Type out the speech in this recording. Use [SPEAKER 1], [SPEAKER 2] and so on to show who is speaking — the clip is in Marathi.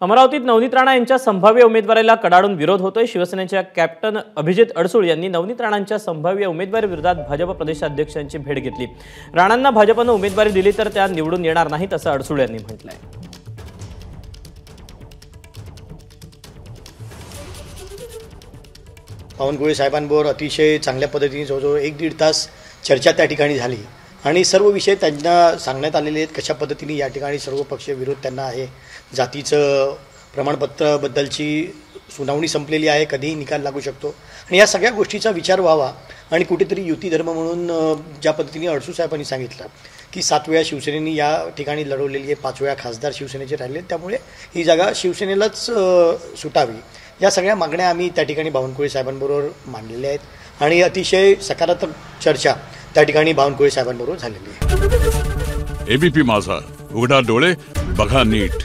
[SPEAKER 1] अमरावतीत नवनीत राणा यांच्या संभाव्य उमेदवारीला कडाडून विरोध होतोय। शिवसेनेच्या कॅप्टन अभिजित अडसूळ यांनी नवनीत राणांच्या संभाव्य उमेदवारी विरोधात भाजप प्रदेशाध्यक्षांची भेट घेतली। राणांना भाजपने उमेदवारी दिली तर त्या निवडून येणार नाहीत असं अडसूळ यांनी म्हटलंय।
[SPEAKER 2] बावनकुळे साहेबांबरोबर अतिशय चांगल्या पद्धतीने जवळजवळ 1-1.5 तास चर्चा त्या ठिकाणी झाली आणि सर्व विषय त्यांना सांगण्यात आलेले आहेत। कशा पद्धतीने या ठिकाणी सर्व पक्षीय विरोध त्यांना आहे। जातीचं प्रमाणपत्राबद्दलची सुनावणी संपलेली आहे, कधीही निकाल लागू शकतो आणि या सगळ्या गोष्टीचा विचार व्हावा आणि कुठेतरी युती धर्म म्हणून ज्या पद्धतीने अडसूळ साहेबांनी सांगितलं की 7 वेळा शिवसेनेने या ठिकाणी लढवलेली आहे, 5 वेळा खासदार शिवसेनेचे राहिले, त्यामुळे ही जागा शिवसेनेलाच सुटावी, या सगळ्या मागण्या आम्ही त्या ठिकाणी बावनकुळे साहेबांबरोबर मांडलेल्या आहेत आणि अतिशय सकारात्मक चर्चा त्या ठिकाणी बावनकुळे साहेबांबरोबर झालेली आहे।
[SPEAKER 3] एबीपी माझा, उघडा डोळे बघा नीट।